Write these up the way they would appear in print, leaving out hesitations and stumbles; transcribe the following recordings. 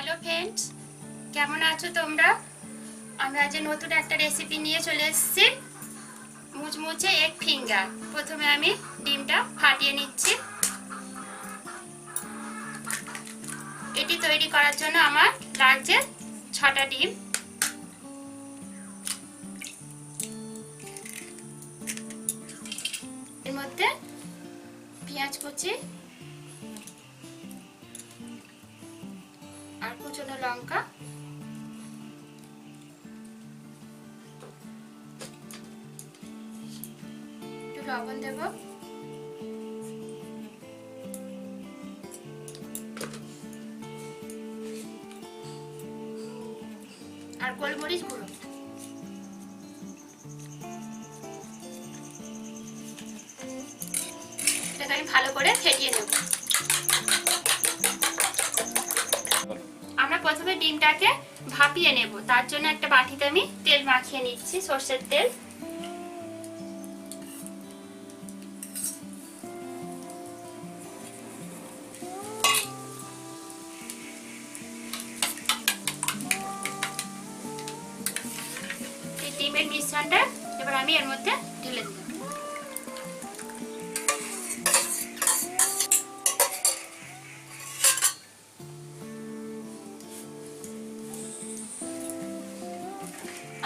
Hello friends, কেমন আছো তোমরা? আমি আজ নতুন একটা রেসিপি নিয়ে চলে এসেছি, মুচমুচে এগ ফিঙ্গার। প্রথমে আমি ডিমটা ফাটিয়ে নিচ্ছি। এটি তৈরি করার জন্য আমার লাগছে 6টা ডিম। এর মধ্যে পেঁয়াজ কুচি আর কুচনো লঙ্কা, একটু লবণ দেব, আর গোলমরিচ গুঁড়ো। এটাকে আমি ভালো করে ফেটিয়ে নেব। আমরা প্রথমে ডিমটাকে ভাপিয়ে নেব। তার জন্য একটা বাটিতে আমি তেল মাখিয়ে নিচ্ছি, সরষের তেল। এই ডিমের মিশ্রণটা এবার আমি এর মধ্যে ঢেলে দেব।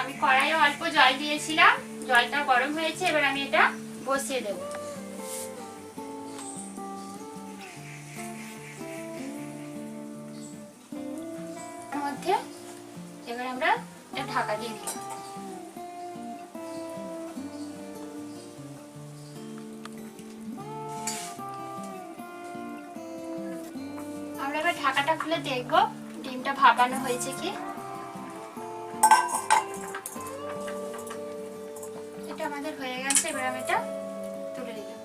আমি কড়াইয়ে অল্প জল দিয়েছিলাম, জলটা গরম হয়েছে। এবার আমি এটা বসিয়ে দেব। এর মধ্যে এবার আমরা এটা ঢাকা দিয়ে দিই। আমরা এবার ঢাকাটা খুলে দেখব ডিমটা ভাপানো হয়েছে কি। এটা আমাদের হয়ে গেছে। এবার আমি এটা তুলে দিলাম।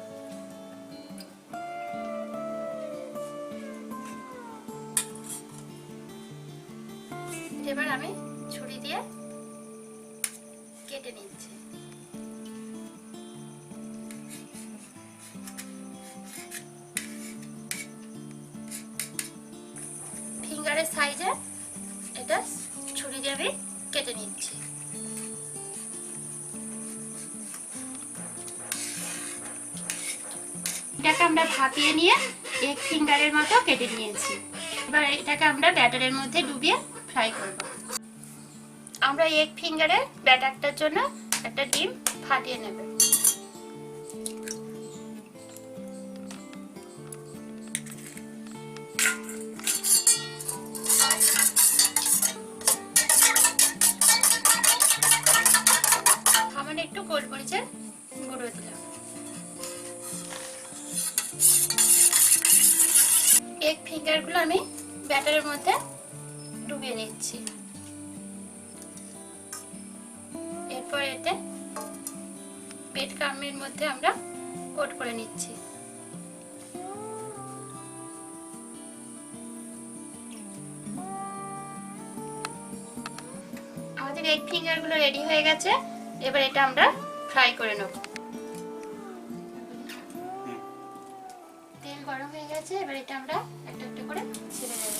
এবার আমি ছুরি দিয়ে কেটে নিচ্ছি। ফিঙ্গারের সাইজে এটা ছুরি দিয়ে আমি কেটে নিচ্ছি। এটাকে আমরা ভাপিয়ে নিয়ে এগ ফিঙ্গারের মতো কেটে নিয়েছি। এবার এটাকে আমরা ব্যাটারের মধ্যে ডুবিয়ে ফ্রাই করব। আমরা এগ ফিঙ্গারের ব্যাটারটার জন্য একটা ডিম ফাটিয়ে নেব। সামান্য একটু গোলমরিচের গুঁড়ো দিলাম। এগ ফিঙ্গারগুলো আমি ব্যাটারের মধ্যে ডুবিয়ে নিচ্ছি। এরপর এতে ব্রেডক্রাম্বের মধ্যে আমরা কোট করে নিচ্ছি। আমাদের এগ ফিঙ্গারগুলো রেডি হয়ে গেছে। এবার এটা আমরা ফ্রাই করে নেব। তেল গরম হয়ে গেছে। এবার এটা আমরা একটা একটা করে ছেড়ে দেব।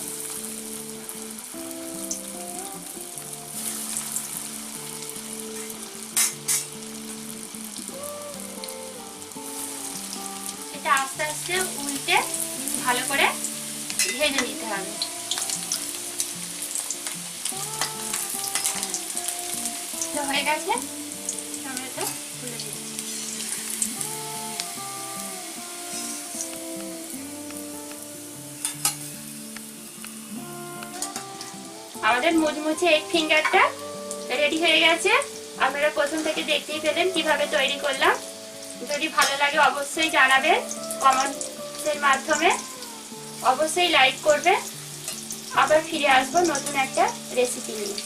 এটা আস্তে আস্তে উল্টে ভালো করে ভেজে নিতে হবে। হয়ে গেছে। আমরা এটা তুলে দিই। আমাদের মুচমুচে এগ ফিঙ্গারটা রেডি হয়ে গেছে। আপনারা প্রথম থেকে দেখতেই পেলেন কিভাবে তৈরি করলাম। যদি ভালো লাগে অবশ্যই জানাবেন কমেন্টের মাধ্যমে। অবশ্যই লাইক করবে। আবার ফিরে আসবো নতুন একটা রেসিপি নিয়ে।